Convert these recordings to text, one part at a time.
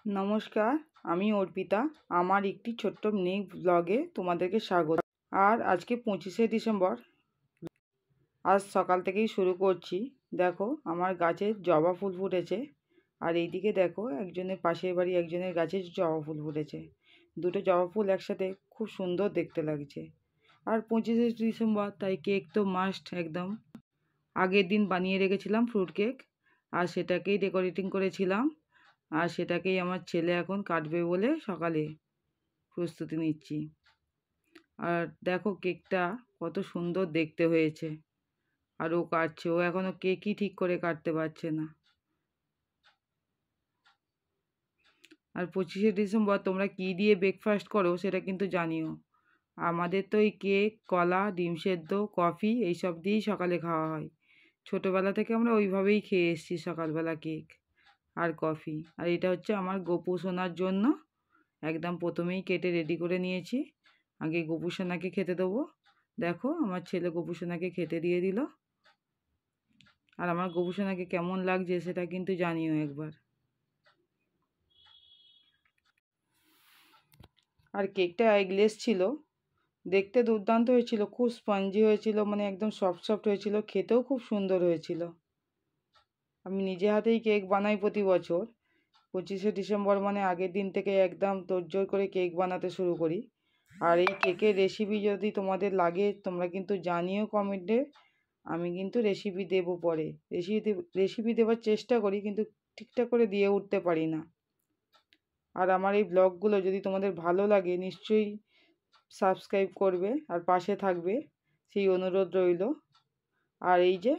নমস্কার, আমি অর্পিতা। আমার একটি ছোট্ট মিনি ব্লগে তোমাদেরকে স্বাগত। আর আজকে 25শে ডিসেম্বর। আজ সকাল থেকেই শুরু করছি। দেখো আমার গাছে জবা ফুল ফুটেছে। আর এইদিকে দেখো একজনের পাশের বাড়ি একজনের গাছে জবা ফুল ফুটেছে। দুটো জবা ফুল একসাথে খুব সুন্দর দেখতে লাগছে। আর 25শে ডিসেম্বর তাই কেক তো মাস্ট একদম। আগের দিন বানিয়ে রেখেছিলাম ফ্রুট কেক, আর সেটাকেই ডেকোরেটিং করেছিলাম। আর সেটাকেই আমার ছেলে এখন কাটবে বলে সকালে প্রস্তুতি নিচ্ছি। আর দেখো কেকটা কত সুন্দর দেখতে হয়েছে। আর ও কাটছে, ও এখনো কেকই ঠিক করে কাটতে পারছে না। আর 25শে ডিসেম্বর তোমরা কী দিয়ে ব্রেকফাস্ট করো সেটা কিন্তু জানিও। আমাদের তো এই কেক, কলা, ডিম সেদ্ধ, কফি এইসব দিয়েই সকালে খাওয়া হয়। ছোটোবেলা থেকে আমরা ওইভাবেই খেয়ে এসেছি, সকালবেলা কেক আর কফি। আর এটা হচ্ছে আমার গোপু সোনার জন্য। একদম প্রথমেই কেটে রেডি করে নিয়েছি। আগে গোপু সোনাকে খেতে দেবো। দেখো আমার ছেলে গোপু সোনাকে খেতে দিয়ে দিল। আর আমার গোপু সোনাকে কেমন লাগছে সেটা কিন্তু জানিও একবার। আর কেকটা এগলেস ছিল, দেখতে দুর্দান্ত হয়েছিল, খুব স্পঞ্জি হয়েছিল, মানে একদম সফট সফট হয়েছিল, খেতেও খুব সুন্দর হয়েছিল। আমি নিজে হাতেই কেক বানাই প্রতি বছর। 25শে ডিসেম্বর মানে আগের দিন থেকে একদম তোড়জোড় করে কেক বানাতে শুরু করি। আর এই কেকের রেসিপি যদি তোমাদের লাগে তোমরা কিন্তু জানিও কমেন্টে। আমি কিন্তু রেসিপি দেবো পরে। রেসিপি দেওয়ার চেষ্টা করি, কিন্তু ঠিকঠাক করে দিয়ে উঠতে পারি না। আর আমার এই ব্লগগুলো যদি তোমাদের ভালো লাগে নিশ্চয়ই সাবস্ক্রাইব করবে আর পাশে থাকবে, সেই অনুরোধ রইল। আর এই যে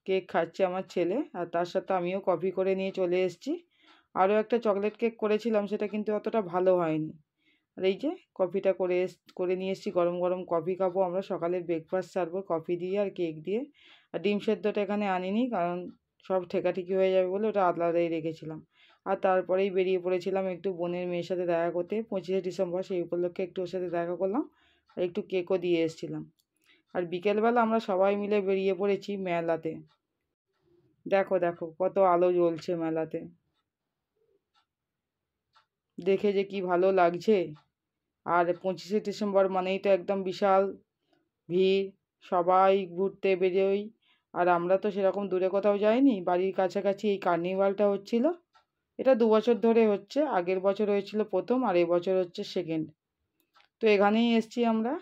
কেক খাচ্ছে আমার ছেলে, আর তার সাথে আমিও কফি করে নিয়ে চলে এসেছি। আরও একটা চকলেট কেক করেছিলাম, সেটা কিন্তু অতটা ভালো হয়নি। আর এই যে কফিটা করে নিয়ে এসেছি, গরম গরম কফি খাবো আমরা, সকালের ব্রেকফাস্ট সারবো কফি দিয়ে আর কেক দিয়ে। আর ডিম সেদ্ধটা এখানে আনিনি, কারণ সব ঠেকাঠেকি হয়ে যাবে বলে ওটা আলাদাই রেখেছিলাম। আর তারপরেই বেরিয়ে পড়েছিলাম একটু বোনের মেয়ের সাথে দেখা করতে। 25শে ডিসেম্বর সেই উপলক্ষে একটু ওর সাথে দেখা করলাম, আর একটু কেকও দিয়ে এসেছিলাম। আর বিকেলবেলা আমরা সবাই মিলে বেরিয়ে পড়েছি মেলাতে। দেখো দেখো কত আলো জ্বলছে মেলাতে, দেখে যে কি ভালো লাগছে। আর 25শে ডিসেম্বর মানেই তো একদম বিশাল ভিড়, সবাই ঘুরতে বেরোই। আর আমরা তো সেরকম দূরে কোথাও যাইনি, বাড়ির কাছাকাছি এই কার্নিভালটা হচ্ছিল। এটা 2 বছর ধরে হচ্ছে, আগের বছর হয়েছিল প্রথম, আর এবছর হচ্ছে সেকেন্ড। তো এখানেই এসছি আমরা,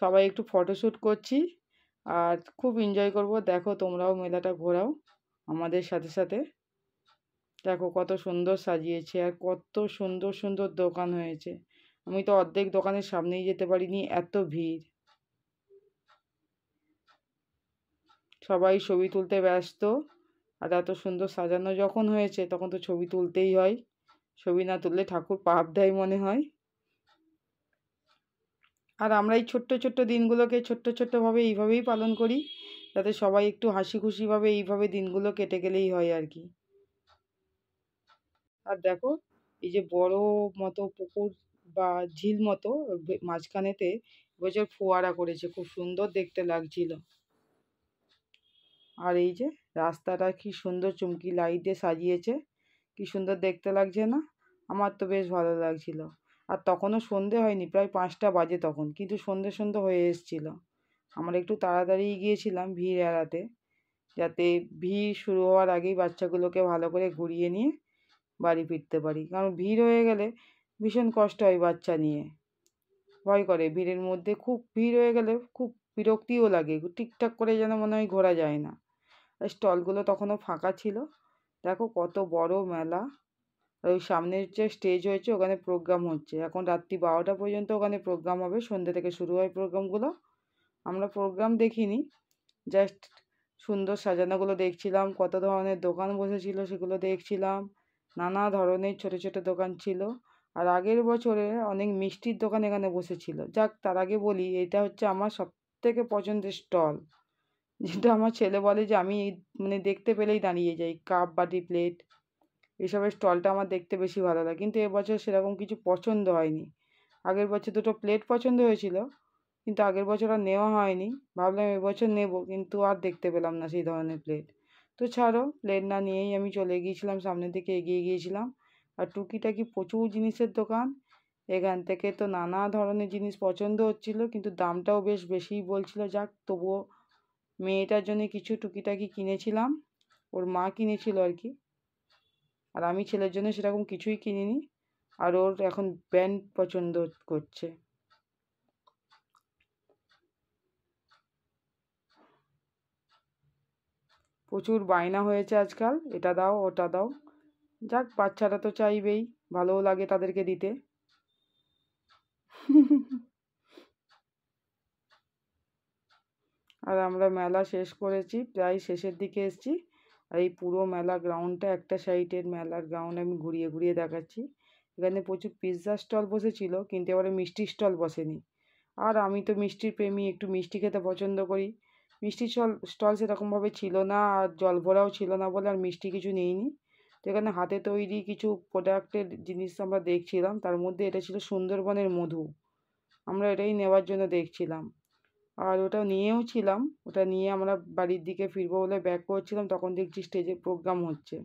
সবাই একটু ফটোশ্যুট করছি আর খুব এনজয় করব। দেখো তোমরাও মেলাটা ঘোরাও আমাদের সাথে সাথে। দেখো কত সুন্দর সাজিয়েছে, আর কত সুন্দর সুন্দর দোকান হয়েছে। আমি তো অর্ধেক দোকানের সামনেই যেতে পারিনি, এত ভিড়। সবাই ছবি তুলতে ব্যস্ত। আর এত সুন্দর সাজানো যখন হয়েছে তখন তো ছবি তুলতেই হয়, ছবি না তুললে ঠাকুর পাপ দেয় মনে হয়। আর আমরা এই ছোট্ট ছোট্ট দিনগুলোকে ছোট্ট ছোট্টভাবে এইভাবেই পালন করি, যাতে সবাই একটু হাসি খুশিভাবে এইভাবে দিনগুলো কেটে গেলেই হয় আর কি। আর দেখো এই যে বড় মতো পুকুর বা ঝিল মতো মাঝখানেতে এবছর ফোয়ারা করেছে, খুব সুন্দর দেখতে লাগছিল। আর এই যে রাস্তাটা কি সুন্দর চুমকি লাইট দিয়ে সাজিয়েছে, কি সুন্দর দেখতে লাগছে না? আমার তো বেশ ভালো লাগছিল। আর তখনও সন্ধে হয়নি, প্রায় 5টা বাজে তখন, কিন্তু সন্ধে সন্ধে হয়ে এসেছিল। আমরা একটু তাড়াতাড়ি গিয়েছিলাম ভিড় এড়াতে, যাতে ভিড় শুরু হওয়ার আগেই বাচ্চাগুলোকে ভালো করে ঘুরিয়ে নিয়ে বাড়ি ফিরতে পারি। কারণ ভিড় হয়ে গেলে ভীষণ কষ্ট হয় বাচ্চা নিয়ে, ভয় করে। ভিড়ের মধ্যে খুব ভিড় হয়ে গেলে খুব বিরক্তিও লাগে, ঠিকঠাক করে যেন মনে হয় ঘোরা যায় না। আর স্টলগুলো তখনও ফাঁকা ছিল। দেখো কত বড় মেলা। আর ওই সামনের যে স্টেজ হয়েছে ওখানে প্রোগ্রাম হচ্ছে, এখন রাত্রি 12টা পর্যন্ত ওখানে প্রোগ্রাম হবে, সন্ধ্যে থেকে শুরু হয় প্রোগ্রামগুলো। আমরা প্রোগ্রাম দেখিনি, জাস্ট সুন্দর সাজানোগুলো দেখছিলাম, কত ধরনের দোকান বসেছিল সেগুলো দেখছিলাম। নানা ধরনের ছোট ছোট দোকান ছিল। আর আগের বছরে অনেক মিষ্টির দোকান এখানে বসেছিল। যাক, তার আগে বলি এটা হচ্ছে আমার সবথেকে পছন্দের স্টল, যেটা আমার ছেলে বলে যে আমি মানে দেখতে পেলেই দাঁড়িয়ে যাই। কাপ, বাটি, প্লেট এসবের স্টলটা আমার দেখতে বেশি ভালো লাগে, কিন্তু এবছর সেরকম কিছু পছন্দ হয়নি। আগের বছর দুটো প্লেট পছন্দ হয়েছিল, কিন্তু আগের বছর আর নেওয়া হয়নি। ভাবলাম এবছর নেব, কিন্তু আর দেখতে পেলাম না সেই ধরনের প্লেট। তো ছাড়ো, প্লেট না নিয়েই আমি চলে গিয়েছিলাম, সামনের দিকে এগিয়ে গিয়েছিলাম। আর টুকিটাকি প্রচুর জিনিসের দোকান। এখান থেকে তো নানা ধরনের জিনিস পছন্দ হচ্ছিল, কিন্তু দামটাও বেশ বেশিই বলছিল। যাক, তবুও মেয়েটার জন্য কিছু টুকিটাকি কিনেছিলাম, ওর মা কিনেছিল আর কি। আর আমি ছেলের জন্য সেরকম কিছুই কিনিনি। আর ওর এখন প্যান্ট পছন্দ করছে। প্রচুর বায়না হয়েছে আজকাল, এটা দাও ওটা দাও। যাক, বাচ্চারা তো চাইবেই, ভালোও লাগে তাদেরকে দিতে। আর আমরা মেলা শেষ করেছি, প্রায় শেষের দিকে এসেছি। আর এই পুরো মেলা গ্রাউন্ডটা, একটা সাইডের মেলার গ্রাউন্ড আমি ঘুরিয়ে ঘুরিয়ে দেখাচ্ছি। এখানে প্রচুর পিৎজা স্টল বসেছিল, কিন্তু এবারে মিষ্টির স্টল বসেনি। আর আমি তো মিষ্টির প্রেমী, একটু মিষ্টি খেতে পছন্দ করি। মিষ্টির স্টল সেরকমভাবে ছিল না, আর জল ভরাও ছিল না বলে আর মিষ্টি কিছু নিইনি। তো এখানে হাতে তৈরি কিছু প্রোডাক্টের জিনিস আমরা দেখছিলাম, তার মধ্যে এটা ছিল সুন্দরবনের মধু। আমরা এটাই নেওয়ার জন্য দেখছিলাম। আর ওটা নিয়েও ছিলাম। ওটা নিয়ে আমরা বাড়ির দিকে ফিরবো বলে ব্যাক করছিলাম, তখন দেখছি স্টেজে প্রোগ্রাম হচ্ছে।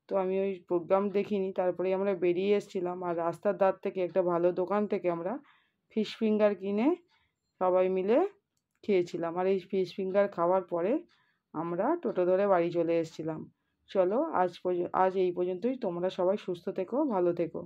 তো আমি ওই প্রোগ্রাম দেখিনি, তারপরে আমরা বেরিয়ে এসেছিলাম। আর রাস্তার ধার থেকে একটা ভালো দোকান থেকে আমরা ফিশ ফিঙ্গার কিনে সবাই মিলে খেয়েছিলাম। আর এই ফিশ ফিঙ্গার খাওয়ার পরে আমরা টোটো ধরে বাড়ি চলে এসেছিলাম। চলো, আজ এই পর্যন্তই। তোমরা সবাই সুস্থ থেকো, ভালো থেকো।